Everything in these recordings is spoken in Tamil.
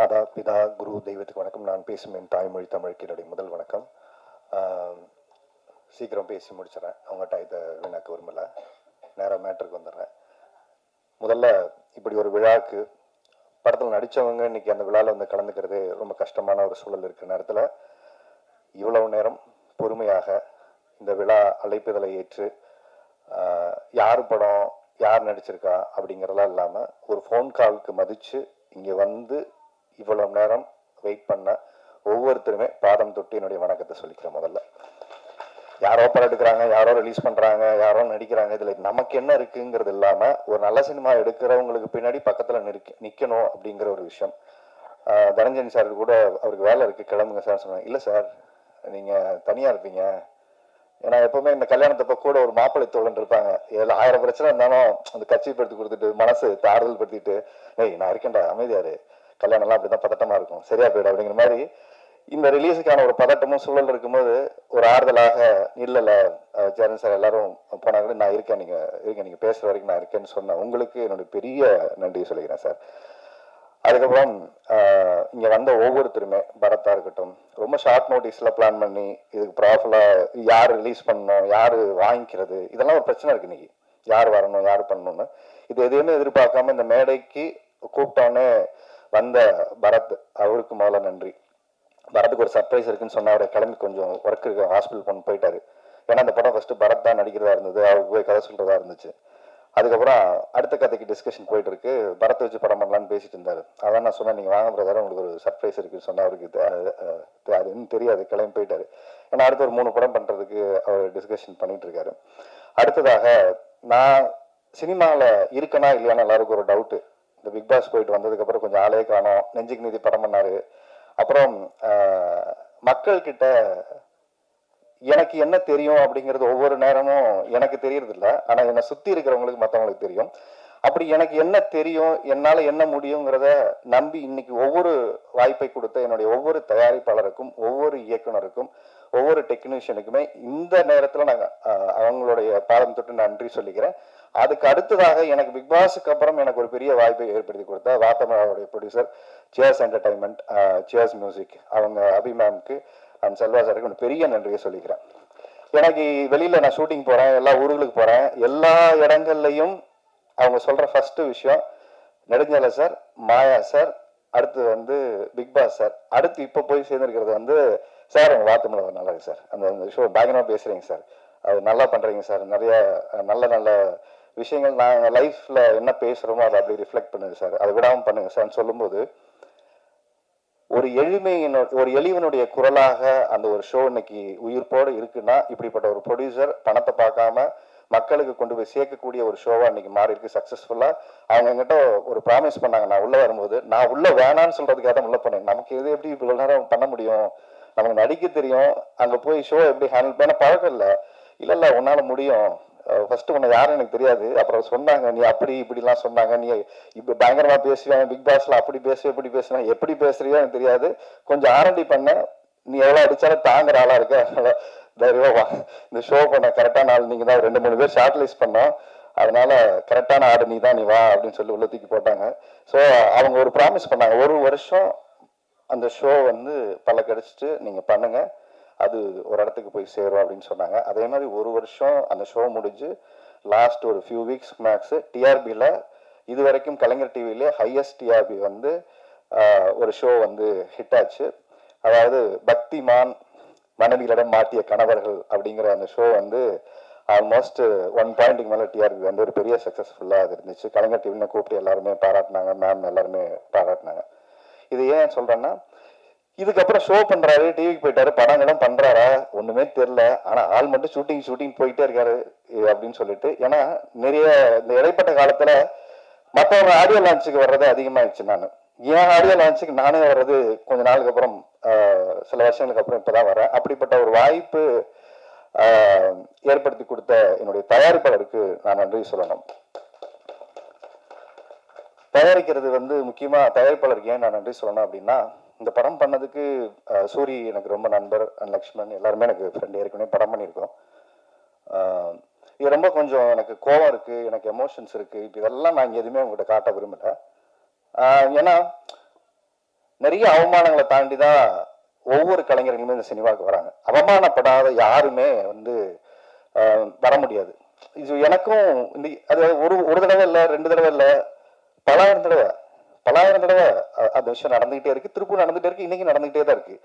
மாதா பிதா குரு தெய்வத்துக்கு வணக்கம். நான் பேசும் என் தாய்மொழி தமிழுக்கு என்னுடைய முதல் வணக்கம். சீக்கிரம் பேசி முடிச்சிடறேன், அவங்ககிட்ட இதை வீணாக்க விரும்பல, நேராக மேட்ருக்கு வந்துடுறேன். முதல்ல இப்படி ஒரு விழாவுக்கு படத்தில் நடித்தவங்க இன்னைக்கு அந்த விழாவில் வந்து கலந்துக்கிறது ரொம்ப கஷ்டமான ஒரு சூழல் இருக்கிற நேரத்தில் இவ்வளவு நேரம் பொறுமையாக இந்த விழா அழைப்புதலை ஏற்று யார் படம் யார் நடிச்சிருக்கா அப்படிங்கிறதெல்லாம் இல்லாமல் ஒரு ஃபோன் காலுக்கு மதித்து இங்கே வந்து இவ்வளவு நேரம் வெயிட் பண்ண ஒவ்வொருத்தருமே பாதம் தொட்டு என்னுடைய வணக்கத்தை சொல்லிக்கிறேன். முதல்ல யாரோ படம் எடுக்கிறாங்க, யாரோ ரிலீஸ் பண்ணுறாங்க, யாரோ நடிக்கிறாங்க, இதில் நமக்கு என்ன இருக்குங்கிறது இல்லாமல் ஒரு நல்ல சினிமா எடுக்கிறவங்களுக்கு பின்னாடி பக்கத்தில் நிற்கணும் அப்படிங்கிற ஒரு விஷயம். தனஞ்சயன் சார் கூட அவருக்கு வேலை இருக்குது கிளம்புங்க சார் சொன்னாங்க. இல்லை சார், நீங்கள் தனியாக இருப்பீங்க, ஏன்னா எப்பவுமே இந்த கல்யாணத்தப்ப கூட ஒரு மாப்பிள்ளை தோழன் இருப்பாங்க. இதில் 1000 பிரச்சனை இருந்தாலும் அந்த கட்சிப்படுத்தி கொடுத்துட்டு மனசு ஆறுதல் படுத்திட்டு, ஏய் நான் இருக்கேன்டா அமைதியாரு, கல்யாணம்லாம் அப்படிதான் பதட்டமா இருக்கும், சரியா போயிடும் அப்படிங்கிற மாதிரி இந்த ரிலீஸுக்கான ஒரு பதட்டமும் சூழல் இருக்கும்போது ஒரு ஆறுதலாக இல்லைல்ல சேரன் சார் எல்லாரும் போனாங்க, நான் இருக்கேன், நீங்க பேசுற வரைக்கும் நான் இருக்கேன்னு சொன்னேன். உங்களுக்கு என்னுடைய பெரிய நன்றி சொல்லிக்கிறேன் சார். அதுக்கப்புறம் இங்கே வந்த ஒவ்வொருத்தருமே, பரத்தா இருக்கட்டும், ரொம்ப ஷார்ட் நோட்டீஸில் பிளான் பண்ணி இதுக்கு ப்ராப்பராக யார் ரிலீஸ் பண்ணணும், யார் வாங்கிக்கிறது, இதெல்லாம் ஒரு பிரச்சனை இருக்கு இன்னைக்கு. யார் வரணும், யார் பண்ணணும்னு இது எதுவுமே எதிர்பார்க்காம இந்த மேடைக்கு கூப்பிட்டோன்னே வந்த பரத், அவருக்கு முதல்ல நன்றி. பரத்துக்கு ஒரு சர்ப்ரைஸ் இருக்குன்னு சொன்ன அவரை கிளம்பி கொஞ்சம் ஒர்க் இருக்கு, ஹாஸ்பிட்டல் போயிட்டாரு. ஏன்னா அந்த படம் ஃபர்ஸ்ட் பரத் தான் நடிக்கிறதா இருந்தது, அவருக்கு போய் கதை சொல்றதா இருந்துச்சு. அதுக்கப்புறம் அடுத்த கதைக்கு டிஸ்கஷன் போயிட்டு இருக்கு, பரத்தை வச்சு படம் பண்ணலான்னு பேசிட்டு இருந்தாரு. அதான் நான் சொன்னேன், நீங்க வாங்க பிரதர், உங்களுக்கு ஒரு சர்ப்ரைஸ் இருக்குன்னு சொன்னா அவருக்கு அது இன்னும் தெரியாது, கிளம்பி போயிட்டாரு. ஏன்னா அடுத்த ஒரு 3 படம் பண்றதுக்கு அவர் டிஸ்கஷன் பண்ணிட்டு இருக்காரு. அடுத்ததாக நான் சினிமாவில் இருக்கனா இல்லையான்னு எல்லாருக்கும் ஒரு டவுட்டு. இந்த பிக் பாஸ் போயிட்டு வந்ததுக்கப்புறம் கொஞ்சம் ஆளே காணோம், நெஞ்சுக்கு நீதி படம் பண்ணாரு. அப்புறம் மக்கள் கிட்ட எனக்கு என்ன தெரியும் அப்படிங்கிறது ஒவ்வொரு நேரமும் எனக்கு தெரியறது இல்லை, ஆனா என்னை சுத்தி இருக்கிறவங்களுக்கு மற்றவங்களுக்கு தெரியும். அப்படி எனக்கு என்ன தெரியும், என்னால என்ன முடியுங்கிறத நம்பி இன்னைக்கு ஒவ்வொரு வாய்ப்பை கொடுத்த என்னுடைய ஒவ்வொரு தயாரிப்பாளருக்கும், ஒவ்வொரு இயக்குனருக்கும், ஒவ்வொரு டெக்னீஷியனுக்குமே இந்த நேரத்தில் நாங்கள் அவங்களுடைய பாதம் தொட்டு நன்றி சொல்லிக்கிறேன். அதுக்கு அடுத்ததாக எனக்கு பிக் பாஸுக்கு அப்புறம் எனக்கு ஒரு பெரிய வாய்ப்பை ஏற்படுத்தி கொடுத்த வாத்தமலாவுடைய producer Cheers Entertainment, Cheers Music, அவங்க அபிமேம்க்கு அண்ட் செல்வா சாருக்கு பெரிய நன்றியை சொல்லிக்கிறேன். எனக்கு வெளியில நான் ஷூட்டிங் போறேன், எல்லா ஊர்களுக்கு போறேன், எல்லா இடங்கள்லையும் அவங்க சொல்ற ஃபர்ஸ்ட் விஷயம் நெடுஞ்சாலை சார், மாயா சார், அடுத்து வந்து பிக் பாஸ் சார், அடுத்து இப்போ போய் சேர்ந்துருக்கிறது சார் உங்க வாத்தமலை நல்லா இருக்கு சார், அந்த ஷோ பயங்கரமா பேசுறீங்க சார், அது நல்லா பண்றீங்க சார், நிறைய நல்ல நல்ல விஷயங்கள் நாங்கள் லைஃப்ல என்ன பேசுறோமோ அதை அப்படி ரிஃப்ளெக்ட் பண்ணுங்க சார், அதை விடாம பண்ணுங்க சார் சொல்லும்போது ஒரு ஒரு எளிவனுடைய குரலாக அந்த ஒரு ஷோ இன்னைக்கு உயிர்ப்போடு இருக்குன்னா, இப்படிப்பட்ட ஒரு ப்ரொடியூசர் பணத்தை பார்க்காம மக்களுக்கு கொண்டு போய் சேர்க்கக்கூடிய ஒரு ஷோவா இன்னைக்கு மாறி இருக்கு சக்சஸ்ஃபுல்லா. அவங்க என்கிட்ட ஒரு ப்ராமிஸ் பண்ணாங்க, நான் உள்ள வரும்போது, நான் உள்ள வேணான்னு சொல்றதுக்காக தான் உள்ள பண்ணேன். நமக்கு எது எப்படி இவ்வளவு நேரம் பண்ண முடியும், நமக்கு நடிக்க தெரியும், அங்க போய் ஷோ எப்படி ஹேண்டில் பண்ண பழக்கம் இல்லை. இல்ல உன்னால முடியும், ஃபர்ஸ்ட் உன்னை யாரும் எனக்கு தெரியாது, அப்புறம் சொன்னாங்க நீ அப்படி இப்படிலாம் சொன்னாங்க, நீ இப்ப பயங்கரமா பேசுவேன், பிக் பாஸ்ல அப்படி பேசுவேன் இப்படி பேசுவேன், எப்படி பேசுறியோ எனக்கு தெரியாது, கொஞ்சம் ஆரண்டி பண்ண, நீ எவ்வளவு அடிச்சாலும் தாங்குற ஆளா இருக்க, அதனால தைரியமா இந்த ஷோ பண்ண கரெக்டான ஆள் நீங்க தான். 2-3 பேர் ஷார்ட் லிஸ்ட் பண்ணோம், அதனால கரெக்டான ஆடு நீ தான், நீ வா அப்படின்னு சொல்லி உள்ள தூக்கி போட்டாங்க. ஸோ அவங்க ஒரு ப்ராமிஸ் பண்ணாங்க, 1 வருஷம் அந்த ஷோ பல கிடைச்சிட்டு நீங்க பண்ணுங்க, அது ஒரு இடத்துக்கு போய் சேரும் அப்படின்னு சொன்னாங்க. அதே மாதிரி 1 வருஷம் அந்த ஷோ முடிஞ்சு லாஸ்ட் ஒரு ஃபியூ வீக்ஸ் மேக்ஸ் டிஆர்பியில் இது வரைக்கும் கலைஞர் டிவிலே ஹையஸ்ட் டிஆர்பி ஒரு ஷோ ஹிட் ஆச்சு. அதாவது பக்திமான் மனைவிகளிடம் மாட்டிய கணவர்கள் அப்படிங்கிற அந்த ஷோ ஆல்மோஸ்ட் 1 பாயிண்ட்டுக்கு மேலே டிஆர்பி ஒரு பெரிய சக்ஸஸ்ஃபுல்லாக அது இருந்துச்சு. கலைஞர் டிவின்னு கூப்பிட்டு எல்லாருமே பாராட்டினாங்க, மேம் எல்லாருமே பாராட்டினாங்க. இது ஏன் சொல்றேன்னா, இதுக்கப்புறம் ஷோ பண்றாரு, டிவிக்கு போயிட்டாரு, படங்களும் பண்றாரா ஒண்ணுமே தெரியல, ஆனா ஆள் மட்டும் ஷூட்டிங் போயிட்டே இருக்காரு அப்படின்னு சொல்லிட்டு. ஏன்னா நிறைய இந்த இடைப்பட்ட காலத்துல மற்றவங்க ஆடியோ லான்ச்சுக்கு வர்றது அதிகமாயிடுச்சு. நான் ஏன் ஆடியோ லான்ச்சுக்கு நானே வர்றது கொஞ்ச நாளுக்கு அப்புறம், சில வருஷங்களுக்கு அப்புறம் இப்பதான் வரேன். அப்படிப்பட்ட ஒரு வாய்ப்பு ஏற்படுத்தி கொடுத்த என்னுடைய தயாரிப்பாளருக்கு நான் நன்றி சொல்லணும். தயாரிக்கிறது முக்கியமா தயாரிப்பாளருக்கு ஏன் நான் நன்றி சொல்லணும் அப்படின்னா, இந்த படம் பண்ணதுக்கு சூரி எனக்கு ரொம்ப நண்பர், லக்ஷ்மண் எல்லாருமே எனக்கு ஃப்ரெண்ட், ஏற்கனவே படம் பண்ணியிருக்கோம். இது ரொம்ப கொஞ்சம் எனக்கு கோவம் இருக்கு, எனக்கு எமோஷன்ஸ் இருக்கு, இப்போ இதெல்லாம் நான் இங்கே எதுவுமே உங்கள்கிட்ட காட்ட விரும்பல. ஏன்னா நிறைய அவமானங்களை தாண்டி தான் ஒவ்வொரு கலைஞர்களுமே இந்த சினிமாவுக்கு வராங்க. அவமானப்படாத யாருமே வந்து வர முடியாது. இது எனக்கும் இந்த அது ஒரு தடவை இல்லை, 2 தடவை இல்லை, பலாயிரம் தடவை அந்த விஷயம் நடந்துகிட்டே இருக்கு. திருப்பூர் நடந்துகிட்டே இருக்கு, இன்னைக்கு நடந்துகிட்டே தான் இருக்கு.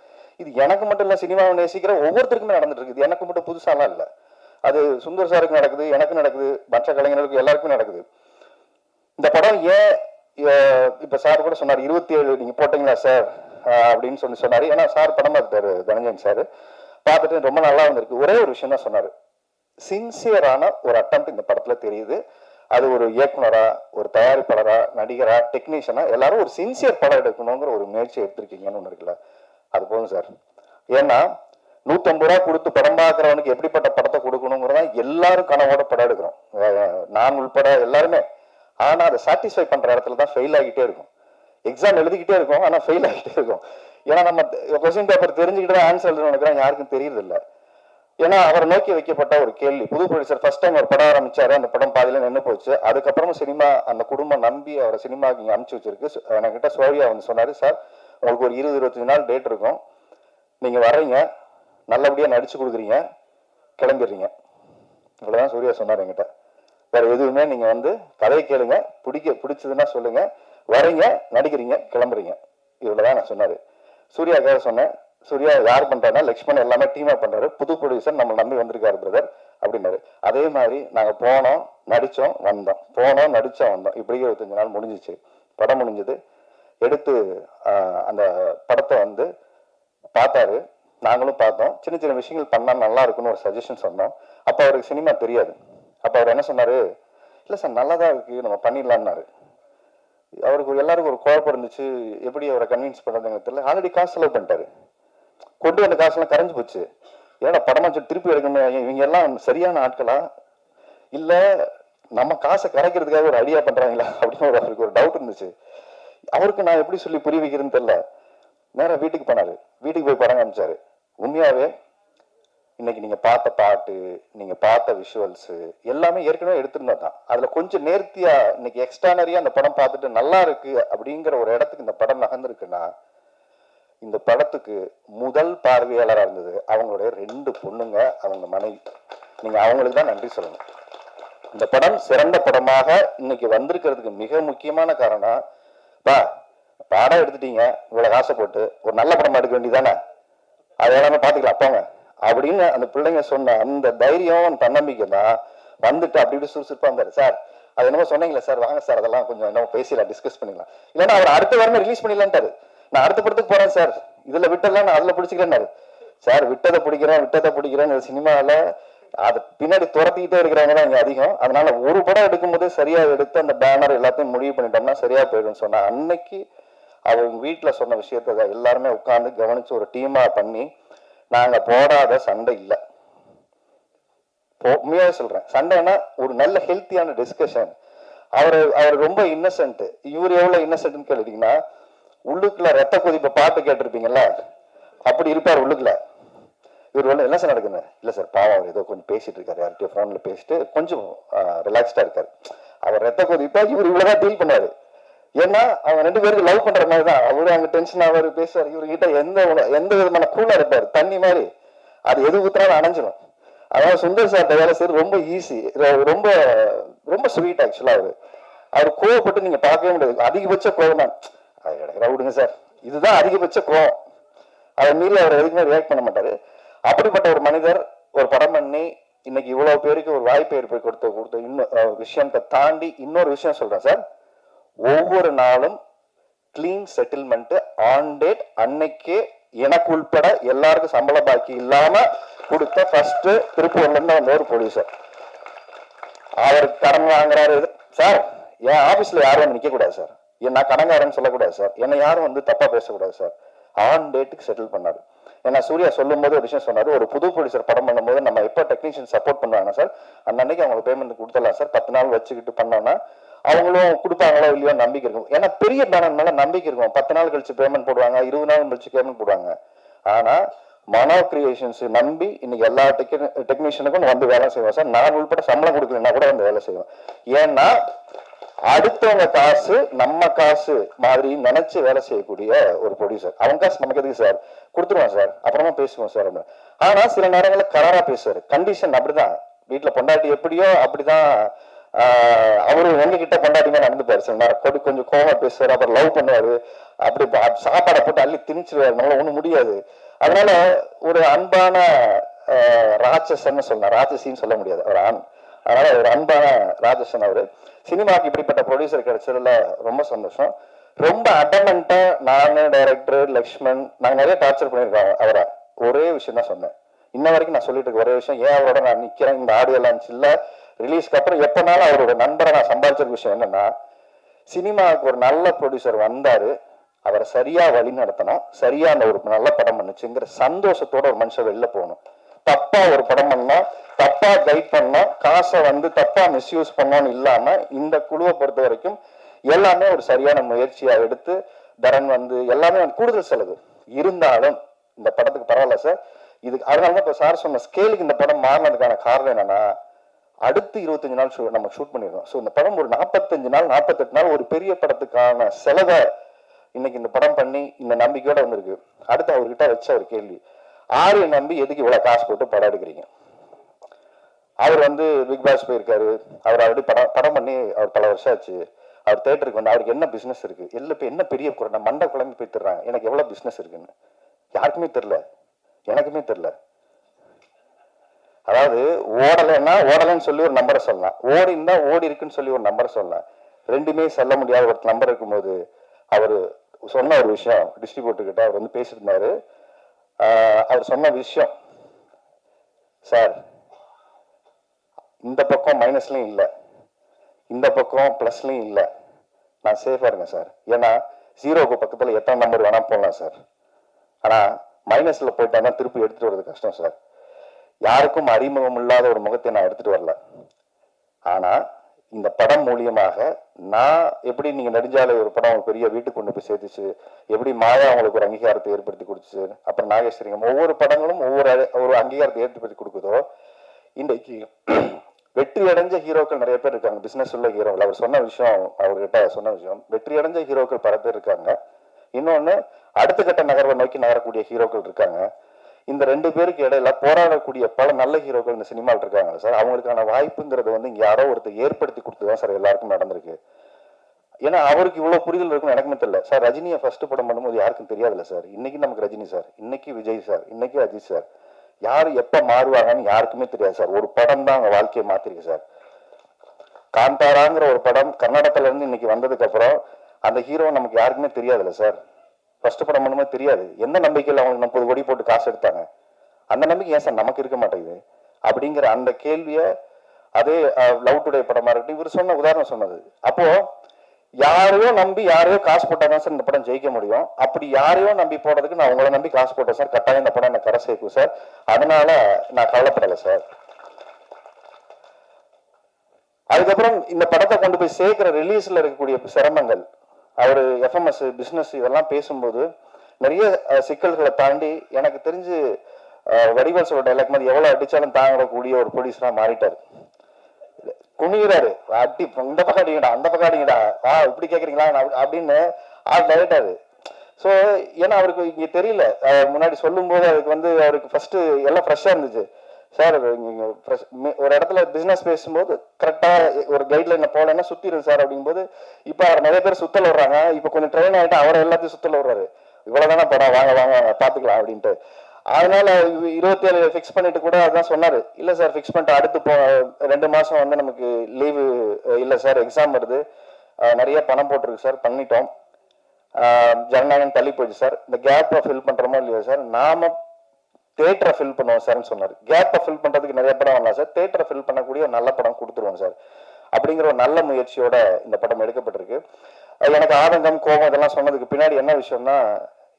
இது எனக்கு மட்டும் இல்லை, சினிமாவை நேசிக்கிற ஒவ்வொருத்தருக்குமே நடந்துட்டு இருக்குது. எனக்கு மட்டும் புதுசாலாம் இல்லை. அது சுந்தர் சாருக்கு நடக்குது, எனக்கு நடக்குது, மற்ற கலைஞர்களுக்கு எல்லாருக்குமே நடக்குது. இந்த படம் ஏன் இப்ப சார் கூட சொன்னார் 27 நீங்க போட்டீங்களா சார் அப்படின்னு சொன்னாரு. ஏன்னா சார் படம் பார்த்துட்டாரு, தனஞ்சயன் சார் பார்த்துட்டு ரொம்ப நல்லா வந்திருக்கு. ஒரே ஒரு விஷயம் தான் சொன்னாரு, சின்சியரான ஒரு அட்டெம்ப்ட் இந்த படத்துல தெரியுது. அது ஒரு இயக்குனரா, ஒரு தயாரிப்பாளரா, நடிகரா, டெக்னீஷியனா எல்லாரும் ஒரு சின்சியர் படம் எடுக்கணுங்கிற ஒரு முயற்சி எடுத்திருக்கீங்கன்னு ஒன்று இருக்குல்ல, அது போதும் சார். ஏன்னா 150 ரூபா கொடுத்து படம் பார்க்குறவனுக்கு எப்படிப்பட்ட படத்தை கொடுக்கணுங்கிறதா எல்லாரும் கனவோட படம் எடுக்கிறோம், நான் உள்பட எல்லாருமே. ஆனா அதை சாட்டிஸ்ஃபை பண்ற இடத்துல தான் ஃபெயில் ஆகிட்டே இருக்கும். எக்ஸாம் எழுதிக்கிட்டே இருக்கும், ஆனா ஃபெயில் ஆகிட்டே இருக்கும். ஏன்னா நம்ம கொஸ்டின் பேப்பர் தெரிஞ்சுக்கிட்டு தான் ஆன்சர் எழுதணும் நினைக்கிறோம், யாருக்கும் தெரியறது இல்லை. ஏன்னா அவர் நோக்கி வைக்கப்பட்ட ஒரு கேள்வி. புது ப்ரொடியூசர் ஃபர்ஸ்ட் டைம் ஒரு படம் ஆரம்பிச்சாரு, அந்த படம் பாதியில நின்று போச்சு. அதுக்கப்புறமும் சினிமா அந்த குடும்பம் நம்பி அவரை சினிமாவுக்கு இங்கே அனுப்பிச்சு வச்சிருக்கு. என்கிட்ட சோழியா வந்து சொன்னாரு, சார் உங்களுக்கு ஒரு 20-25 நாள் டேட் இருக்கும், நீங்க வர்றீங்க, நல்லபடியா நடிச்சு கொடுக்குறீங்க, கிளம்பிடுறீங்க. இவ்வளவுதான் சூர்யா சொன்னார் என்கிட்ட. வேற எதுவுமே நீங்க வந்து கதையை கேளுங்க, பிடிச்சதுன்னா சொல்லுங்க, வரீங்க, நடிக்கிறீங்க, கிளம்புறீங்க, இவ்வளவுதான் நான் சொன்னாரு. சூர்யாக்காக சொன்னேன், சூர்யா யார் பண்றாருன்னா லக்ஷ்மண் எல்லாமே டீமா பண்றாரு, புது ப்ரொடியூசர் நம்ம நம்பி வந்திருக்காரு பிரதர் அப்படின்னாரு. அதே மாதிரி நாங்க போனோம், நடிச்சோம், வந்தோம், போனோம், நடிச்சோம், வந்தோம். இப்படி 25 நாள் முடிஞ்சிச்சு. படம் முடிஞ்சது. எடுத்து அந்த படத்தை வந்து பார்த்தாரு, நாங்களும் பார்த்தோம். சின்ன சின்ன விஷயங்கள் பண்ணா நல்லா இருக்குன்னு ஒரு சஜஷன் சொன்னோம். அப்ப அவருக்கு சினிமா தெரியாது. அப்ப அவர் என்ன சொன்னாரு, இல்ல சார் நல்லாதான் இருக்கு, நம்ம பண்ணிடலான்னாரு. அவருக்கு எல்லாருக்கும் ஒரு குழப்பம் இருந்துச்சு, எப்படி அவரை கன்வின்ஸ் பண்றதுன்னு தெரியல. ஆல்ரெடி காசு செலவு பண்ணிட்டாரு, கொண்டு வந்த காசுலாம் கரைஞ்சு போச்சு. ஏன்னா படமா திருப்பி எடுக்கணும், இவங்க எல்லாம் சரியான ஆட்களா இல்ல நம்ம காசை கரைக்கிறதுக்காக ஒரு ஐடியா பண்றாங்களா அப்படின்னு அவருக்கு ஒரு டவுட் இருந்துச்சு. அவருக்கு நான் எப்படி சொல்லி புரிய வைக்கிறேன்னு தெரியல. நேரா வீட்டுக்கு போனாரு, வீட்டுக்கு போய் படம் காமிச்சாரு. உண்மையாவே இன்னைக்கு நீங்க பார்த்த பாட்டு, நீங்க பார்த்த விஷுவல்ஸ் எல்லாமே ஏற்கனவே எடுத்திருந்தா தான். அதுல கொஞ்சம் நேர்த்தியா இன்னைக்கு எக்ஸ்ட்ரானரியா அந்த படம் பார்த்துட்டு நல்லா இருக்கு அப்படிங்கிற ஒரு இடத்துக்கு இந்த படம் நகர்ந்துருக்குன்னா, இந்த படத்துக்கு முதல் பார்வையாளராக இருந்தது அவங்களுடைய 2 பொண்ணுங்க, அவங்க மனைவி. நீங்க அவங்களுக்கு தான் நன்றி சொல்லணும். இந்த படம் சிறந்த படமாக இன்னைக்கு வந்திருக்கிறதுக்கு மிக முக்கியமான காரணம், பாடம் எடுத்துட்டீங்க, இவ்வளவு காசை போட்டு ஒரு நல்ல படமா எடுக்க வேண்டியதானே, அது எல்லாமே பாத்துக்கலாம் போங்க அப்படின்னு அந்த பிள்ளைங்க சொன்ன அந்த தைரியம், தன்னம்பிக்கை தான் வந்துட்டு அப்படி இப்படி சுறுசுறுப்பா இருந்தாரு. சார் அது என்னமோ சொன்னீங்களா சார், வாங்க சார் அதெல்லாம் கொஞ்சம் என்னமோ பேசிடலாம், டிஸ்கஸ் பண்ணிக்கலாம், இல்லைன்னா அவர் அடுத்த வாரமே ரிலீஸ் பண்ணிடலான்ட்டாரு. நான் அடுத்த படத்துக்கு போறேன் சார், இதுல விட்டெல்லாம் நான் அதுல பிடிச்சிக்கிறேன்னாரு. சார் விட்டதை பிடிக்கிறேன் சினிமாவில அதை பின்னாடி துரத்திக்கிட்டே இருக்கிறவங்க தான் இங்க அதிகம். அதனால ஒரு படம் எடுக்கும்போது சரியா எடுத்து அந்த பேனர் எல்லாத்தையும் முடிவு பண்ணிட்டோம்னா சரியா போயிடும் சொன்னா. அன்னைக்கு அவங்க வீட்டுல சொன்ன விஷயத்த எல்லாருமே உட்கார்ந்து கவனிச்சு ஒரு டீமா பண்ணி, நாங்க போடாத சண்டை இல்லை, உண்மையாக சொல்றேன். சண்டைன்னா ஒரு நல்ல ஹெல்த்தியான டிஸ்கஷன். அவர் ரொம்ப இன்னசென்ட். இவர் எவ்வளவு இன்னசென்ட்னு கேட்டீங்கன்னா, உள்ளுக்குள்ள ரத்த கொதிப்ப பாட்டு கேட்டிருப்பீங்கல்ல, அப்படி இருப்பார் உள்ளுக்குள்ள. இவர் என்ன சார் நடக்குது, இல்ல சார் பாவம் அவர் ஏதோ கொஞ்சம் பேசிட்டு இருக்காரு, யார்கிட்டயோ போன்ல பேசிட்டு கொஞ்சம் ரிலாக்ஸ்டா இருக்காரு. அவர் ரத்த கொதிப்பா இவர் இவ்வளவுதான் டீல் பண்ணாரு. ஏன்னா அவங்க 2 பேருக்கு லவ் பண்ற மாதிரி தான். அவரு அங்க டென்ஷன் ஆவாரு, பேசுவாரு. இவர்கிட்ட எந்த விதமான கூலா இருப்பாரு, தண்ணி மாதிரி. அது எது ஊத்துறாலும் அணைஞ்சிடும். அதாவது சுந்தர் சார் வேலை செய்யறது ரொம்ப ஈஸி, ரொம்ப ரொம்ப ஸ்வீட். ஆக்சுவலா அவர் கோவப்பட்டு நீங்க பார்க்கவே முடியாது. அதிகபட்ச கோவம் தான், விடுங்க சார், இதுதான் அதிகபட்ச கோவம். அதை மீறி அவர் எதுக்குமே ரியாக்ட் பண்ண மாட்டாரு. அப்படிப்பட்ட ஒரு மனிதர் ஒரு படம் பண்ணி இன்னைக்கு இவ்வளவு பேருக்கு ஒரு வாய்ப்பை ஏற்படுத்தி கொடுத்த இன்னும் விஷயத்தை தாண்டி இன்னொரு விஷயம் சொல்றேன் சார். ஒவ்வொரு நாளும் கிளீன் செட்டில்மெண்ட் ஆன் டேட், அன்னைக்கே எனக்கு உள்பட எல்லாருக்கும் சம்பள பாக்கி இல்லாம கொடுத்த ஃபர்ஸ்ட் திருப்பூர்ல இருந்து வந்த ஒரு ப்ரொடியூசர். அவருக்கு கடன் வாங்குறாரு சார், என் ஆபீஸ்ல யாரும் வந்து நிக்க கூடாது சார், நான் கடன்காரன்னு சொல்லக்கூடாது சார், என்னை யாரும் வந்து தப்பா பேசக்கூடாது சார். ஆன் டேட்டுக்கு செட்டில் பண்ணாரு. ஏன்னா சூர்யா சொல்லும் போது ஒரு விஷயம் சொன்னாரு, ஒரு புது ப்ரொடியூசர் படம் பண்ணும்போது நம்ம எப்போ டெக்னீஷியன் சப்போர்ட் பண்ணுவாங்க சார், அன்னைக்கு அவங்களுக்கு பேமெண்ட் கொடுத்துடலாம் சார், 10 நாள் வச்சுக்கிட்டு பண்ணோம்னா அவங்களும் கொடுப்பாங்களோ இல்லையோ நம்பிக்கை இருக்கும். ஏன்னா பெரிய பேனர் மேல நம்பிக்கை இருக்கும். 10 நாள் கழிச்சு பேமெண்ட் போடுவாங்க, 20 நாள் கழிச்சு பேமெண்ட் போடுவாங்க. ஆனா மனோ கிரியேஷன்ஸ் நம்பி இன்னைக்கு எல்லா டெக்னீஷியனுக்கும் வந்து வேலை செய்வோம் சார். நான் உள்பட சம்பளம் கொடுக்கலன்னா கூட வந்து வேலை செய்வோம். ஏன்னா அடுத்தவங்க காசு நம்ம காசு மாதிரி நினைச்சு வேலை செய்யக்கூடிய ஒரு ப்ரொடியூசர். அவங்க காசு நமக்கு எதுக்கு சார், கொடுத்துருவோம் சார், அப்புறமா பேசுவோம் சார். ஆனா சில நேரங்களில் கராரா பேசுவாரு. கண்டிஷன் அப்படிதான், வீட்டுல பொண்டாட்டி எப்படியோ அப்படிதான் அவரு எங்க கிட்ட பொண்டாட்டிமா நடந்துப்பாரு. சில நேரம் கொஞ்சம் கோவமா பேசுவாரு, அப்புறம் லவ் பண்ணுவாரு, அப்படி சாப்பாடை போட்டு அள்ளி திணிச்சிருவாரு, நம்மளால ஒண்ணும் முடியாது. அதனால ஒரு அன்பான ராட்சசன்னு சொல்லலாம், ராட்சசின்னு சொல்ல முடியாது, அவர் ஆண். அதனால ஒரு அன்பான ராஜசன் அவரு. சினிமாவுக்கு இப்படிப்பட்ட ப்ரொடியூசர் கிடைச்சதுல ரொம்ப சந்தோஷம். ரொம்ப அடமெண்டா நானு, டைரக்டர் லக்ஷ்மண், நாங்க நிறைய டார்ச்சர் பண்ணியிருக்கோம் அவரை. ஒரே விஷயம் தான் சொன்னேன், இன்ன வரைக்கும் நான் சொல்லிட்டு இருக்க ஒரே விஷயம், ஏன் அவரோட நான் நிக்கிறேன் இந்த ஆடியோ லான்ச் இல்ல ரிலீஸ்க்கு அப்புறம் எப்பனாலும் அவரோட நண்பரை நான் சம்பாதிச்சிருக்க விஷயம் என்னன்னா, சினிமாவுக்கு ஒரு நல்ல ப்ரொடியூசர் வந்தாரு, அவரை சரியா வழி நடத்தணும், சரியா அந்த ஒரு நல்ல படம் பண்ணுச்சுங்கிற சந்தோஷத்தோட ஒரு மனுஷன் வெளில போகணும். தப்பா ஒரு படம் பண்ணா, தப்பா கைட் பண்ணோம், காசை தப்பா மிஸ்யூஸ் பண்ணோம்னு இல்லாம இந்த குழுவை பொறுத்த வரைக்கும் எல்லாமே ஒரு சரியான முயற்சியா எடுத்து தரன் எல்லாமே கூடுதல் செலவு இருந்தாலும் இந்த படத்துக்கு பரவாயில்ல சார். இதுக்கு அதனாலதான் இப்ப சார் சொன்ன ஸ்கேலுக்கு இந்த படம் மாறினதுக்கான காரணம் என்னன்னா, அடுத்து 25 நாள் நம்ம ஷூட் பண்ணிருக்கோம். ஸோ இந்த படம் ஒரு 45 நாள் 48 நாள் ஒரு பெரிய படத்துக்கான செலவை இன்னைக்கு இந்த படம் பண்ணி இந்த நம்பிக்கையோட வந்திருக்கு. அடுத்து அவர்கிட்ட வச்ச ஒரு கேள்வி, ஆரிய நம்பி எதுக்கு இவ்வளவு காசு போட்டு படம் எடுக்கிறீங்க? அவர் பிக் பாஸ் போயிருக்காரு, அவர் ஆல்ரெடி படம் பண்ணி அவர் பல வருஷம் ஆச்சு, அவர் தேட்டருக்கு அவருக்கு என்ன பிசினஸ் இருக்கு, என்ன பெரிய குறை மண்டை குழம்பு போய் தர்றாங்க, எனக்கு எவ்வளவு பிசினஸ் இருக்குன்னு யாருக்குமே தெரியல, எனக்குமே தெரியல. அதாவது ஓடலைன்னு சொல்லி ஒரு நம்பரை சொல்லலாம், ஓடி இருந்தா ஓடி இருக்குன்னு சொல்லி ஒரு நம்பரை சொல்லலாம், ரெண்டுமே சொல்ல முடியாத ஒரு நம்பர் இருக்கும்போது அவரு சொன்ன ஒரு விஷயம், டிஸ்ட்ரிபியூட்டர் கிட்ட அவர் பேசிட்டு இருந்தாரு. அவர் சொன்ன விஷயம், சார் இந்த பக்கம் மைனஸ்லயும் இல்லை, இந்த பக்கம் பிளஸ்லயும் இல்லை, நான் சேஃபா இருக்கேன் சார். ஏன்னா ஜீரோக்கு பக்கத்துல எத்தனை நம்பர் வேணா போடலாம் சார், ஆனா மைனஸ்ல போயிட்டா திருப்பி எடுத்துட்டு வர்றது கஷ்டம் சார். யாருக்கும் அறிமுகம் இல்லாத ஒரு முகத்தை நான் எடுத்துட்டு வரல, ஆனா இந்த படம் மூலியமாக நான் எப்படி நீங்க நெடுஞ்சாலை ஒரு படம் பெரிய வீட்டுக்கு கொண்டு போய் சேர்த்துச்சு, எப்படி மாயா அவங்களுக்கு ஒரு அங்கீகாரத்தை ஏற்படுத்தி கொடுத்துச்சு, அப்புறம் நாகேஸ்வரியம் ஒவ்வொரு படங்களும் ஒவ்வொரு அங்கீகாரத்தை ஏற்படுத்தி கொடுக்குதோ, இன்றைக்கு வெற்றி அடைஞ்ச ஹீரோக்கள் நிறைய பேர் இருக்காங்க, பிசினஸ் உள்ள ஹீரோக்கள். அவர் சொன்ன விஷயம், அவர்கிட்ட சொன்ன விஷயம், வெற்றி அடைஞ்ச ஹீரோக்கள் பல பேர் இருக்காங்க, இன்னொன்னு அடுத்த கட்ட நகர்வை நோக்கி நகரக்கூடிய ஹீரோக்கள் இருக்காங்க. இந்த ரெண்டு பேருக்கு இடையில போராடக்கூடிய பல நல்ல ஹீரோக்கள் இந்த சினிமாவில் இருக்காங்க சார். அவங்களுக்கான வாய்ப்புங்கிறது இங்க யாரோ ஒருத்தர் ஏற்படுத்தி கொடுத்துதான் சார் எல்லாருக்கும் நடந்திருக்கு. ஏன்னா அவருக்கு இவ்வளவு புரிதல் இருக்குன்னு எனக்குமே தெரியல சார். ரஜினியை ஃபர்ஸ்ட் படம் பண்ணும்போது யாருக்கும் தெரியாதுல்ல சார். இன்னைக்கு நமக்கு ரஜினி சார், இன்னைக்கு விஜய் சார், இன்னைக்கு அஜித் சார், யாரு எப்ப மாறுவாங்கன்னு யாருக்குமே தெரியாது சார். ஒரு படம் தான் அவங்க வாழ்க்கையை மாத்திருக்கு சார். காந்தாராங்கிற ஒரு படம் கர்நாடகத்துல இருந்து இன்னைக்கு வந்ததுக்கு அப்புறம் அந்த ஹீரோ நமக்கு யாருக்குமே தெரியாதுல்ல சார். ஃபர்ஸ்ட் படம் பண்ணும்போது தெரியாது, எந்த நம்பிக்கையில் அவங்க 30 கோடி போட்டு காசு எடுத்தாங்க, அந்த நம்பிக்கை ஏன் சார் நமக்கு இருக்க மாட்டேங்குது அப்படிங்கிற அந்த கேள்வியை அதே லவ் டுடே படமா இருக்கட்டும் இவர் சொன்ன உதாரணம் சொன்னது. அப்போ யாரையோ நம்பி யாரையோ காசு போட்டாதான் சார் இந்த படம் ஜெயிக்க முடியும். அப்படி யாரையோ நம்பி போடுறதுக்கு நான் உங்களை நம்பி காசு போட்டேன் சார், கட்டாயம் இந்த படம் எனக்கு கரை சேர்க்கும் சார், அதனால நான் கவலைப்படலை சார். அதுக்கப்புறம் இந்த படத்தை கொண்டு போய் சேர்க்கிற ரிலீஸ்ல இருக்கக்கூடிய சிரமங்கள், அவரு எஃப்எம்எஸ் பிசினஸ் இதெல்லாம் பேசும்போது நிறைய சிக்கல்களை தாண்டி எனக்கு தெரிஞ்சு வடிவேல் சொல்ற டைலாக் மாதிரி எவ்வளவு அடிச்சாலும் தாங்கக்கூடிய ஒரு ப்ரொடியூசரா மாறிட்டாரு. குனிகிறாரு, அடி இந்த பக்கம் அடிங்கடா அந்த பக்கம் அடிங்கடா இப்படி கேக்குறீங்களா அப்படின்னு டைரக்டாரு. ஸோ ஏன்னா அவருக்கு இங்க தெரியல, முன்னாடி சொல்லும் போது அதுக்கு அவருக்கு ஃபர்ஸ்ட் எல்லாம் ஃப்ரெஷ்ஷா இருந்துச்சு சார். ஒரு இடத்துல பிசினஸ் பேசும்போது கரெக்டா ஒரு கைட்லைன்ல போலன்னா சுத்திடுது சார் அப்படிங்கும்போது, இப்ப அவர் நிறைய பேர் சுத்தல் வர்றாங்க, இப்ப கொஞ்சம் ட்ரெயின் ஆயிட்டு அவரை எல்லாத்தையும் சுத்தல் வர்றாரு, இவ்வளவுதானே படம் வாங்க வாங்க பாத்துக்கலாம் அப்படின்ட்டு. அதனால 27 ஃபிக்ஸ் பண்ணிட்டு கூட அதான் சொன்னாரு, இல்ல சார் ஃபிக்ஸ் பண்ணிட்டு அடுத்து 2 மாசம் நமக்கு லீவு இல்ல சார், எக்ஸாம் வருது, நிறைய பணம் போட்டிருக்கு சார், பண்ணிட்டோம், ஜனநாயகம் தள்ளி போயிடுச்சு சார், இந்த கேப்பை ஃபில் பண்றோமோ இல்லையா சார், நாம தேட்டரை ஃபில் பண்ணுவோம் சார்னு சொன்னார். கேப்பை ஃபில் பண்றதுக்கு நிறைய படம் வரலாம் சார், தேட்டரை ஃபில் பண்ணக்கூடிய ஒரு நல்ல படம் கொடுத்துருவோம் சார் அப்படிங்கிற ஒரு நல்ல முயற்சியோட இந்த படம் எடுக்கப்பட்டிருக்கு. எனக்கு ஆதங்கம் கோபம் இதெல்லாம் சொன்னதுக்கு பின்னாடி என்ன விஷயம்னா,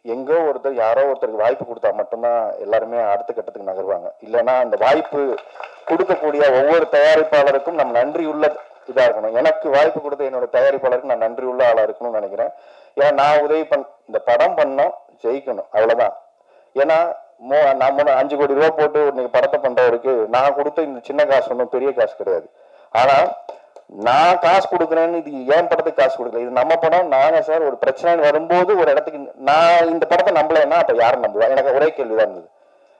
எங்கோ ஒருத்தர் யாரோ ஒருத்தருக்கு வாய்ப்பு கொடுத்தா மட்டும்தான் எல்லாருமே அடுத்த கட்டத்துக்கு நகர்வாங்க. இல்லைன்னா அந்த வாய்ப்பு கொடுக்கக்கூடிய ஒவ்வொரு தயாரிப்பாளருக்கும் நம்ம நன்றி உள்ள இதா இருக்கணும். எனக்கு வாய்ப்பு கொடுத்த என்னோட தயாரிப்பாளருக்கு நான் நன்றி உள்ள ஆளா இருக்கணும்னு நினைக்கிறேன். ஏன்னா நான் உதவி இந்த படம் பண்ணோம், ஜெயிக்கணும், அவ்வளவுதான். ஏன்னா நான் 5 கோடி ரூபாய் போட்டு இன்னைக்கு படத்தை பண்றவருக்கு நான் கொடுத்த இந்த சின்ன காசு ஒன்றும் பெரிய காசு கிடையாது. ஆனா நான் காசு கொடுக்குறேன்னு, இது ஏன் படத்துக்கு காசு கொடுக்கல, இது நம்ம படம். நாங்க சார் ஒரு பிரச்சனை வரும்போது ஒரு இடத்துக்கு நான் இந்த படத்தை நம்பலைன்னா அப்ப யாரும் நம்புவா? எனக்கு ஒரே கேள்விதான் இருந்தது.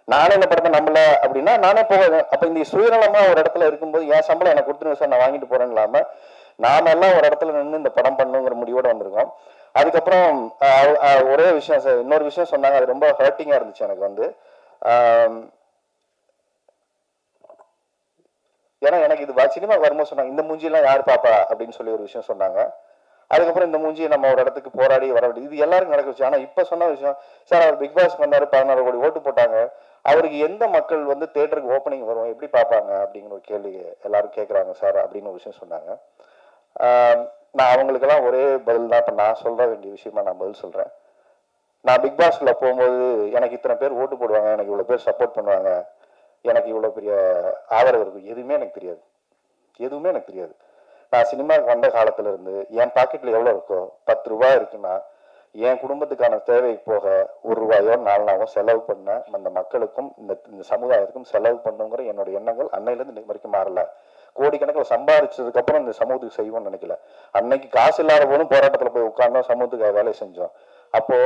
நானே இந்த படத்தை நம்பல அப்படின்னா நானே போவேன். அப்ப இந்த சுயநலமா ஒரு இடத்துல இருக்கும்போது என் சம்பளம் எனக்கு கொடுத்துருங்க சார், நான் வாங்கிட்டு போறேன்னு இல்லாம நாம எல்லாம் ஒரு இடத்துல நின்று இந்த படம் பண்ணுங்கிற முடிவோட வந்திருக்கோம். அதுக்கப்புறம் ஒரே விஷயம் சார், இன்னொரு விஷயம் சொன்னாங்க, அது ரொம்ப ஹர்ட்டிங்கா இருந்துச்சு எனக்கு வந்து. ஏன்னா எனக்கு இது சினிமா வரும்போது சொன்னாங்க, இந்த மூஞ்சியெல்லாம் யார் பாப்பா அப்படின்னு சொல்லி ஒரு விஷயம் சொன்னாங்க. அதுக்கப்புறம் இந்த மூஞ்சியை நம்ம ஒரு இடத்துக்கு போராடி வர வேண்டியது, இது எல்லாருக்கும் நடக்குச்சு. ஆனா இப்ப சொன்ன விஷயம் சார், அவர் பிக் பாஸ்க்கு வந்தாரு, 16 கோடி ஓட்டு போட்டாங்க, அவருக்கு எந்த மக்கள் வந்து தியேட்டருக்கு ஓப்பனிங் வரும் எப்படி பார்ப்பாங்க அப்படிங்கிற ஒரு கேள்வி எல்லாரும் கேட்குறாங்க சார் அப்படின்னு ஒரு விஷயம் சொன்னாங்க. நான் அவங்களுக்கெல்லாம் ஒரே பதில் தான். இப்போ நான் சொல்ற வேண்டிய விஷயமா நான் பதில் சொல்றேன். நான் பிக் பாஸ்ல போகும்போது எனக்கு இத்தனை பேர் ஓட்டு போடுவாங்க, எனக்கு இவ்வளோ பேர் சப்போர்ட் பண்ணுவாங்க, எனக்கு இவ்வளோ பெரிய ஆதரவு இருக்கும், எதுவுமே எனக்கு தெரியாது. எதுவுமே எனக்கு தெரியாது. நான் சினிமாவுக்கு வந்த காலத்துல இருந்து என் பாக்கெட்ல எவ்வளோ இருக்கோ, 10 ரூபாய் இருக்குன்னா என் குடும்பத்துக்கான தேவை போக 1 ரூபாயோ 4 நாளோ செலவு பண்ண அந்த மக்களுக்கும் இந்த சமுதாயத்துக்கும் செலவு பண்ணுங்கிற என்னோட எண்ணங்கள் அன்னையிலேருந்து இன்னைக்கு வரைக்கும் மாறல. கோடிக்கணக்கில் சம்பாதிச்சதுக்கு அப்புறம் இந்த சமூகத்துக்கு செய்வோம்னு நினைக்கல. அன்னைக்கு காசு இல்லாத போதும் போராட்டத்தில் போய் உட்கார்ந்தோம், சமூகத்துக்கு வேலை செஞ்சோம். அப்போ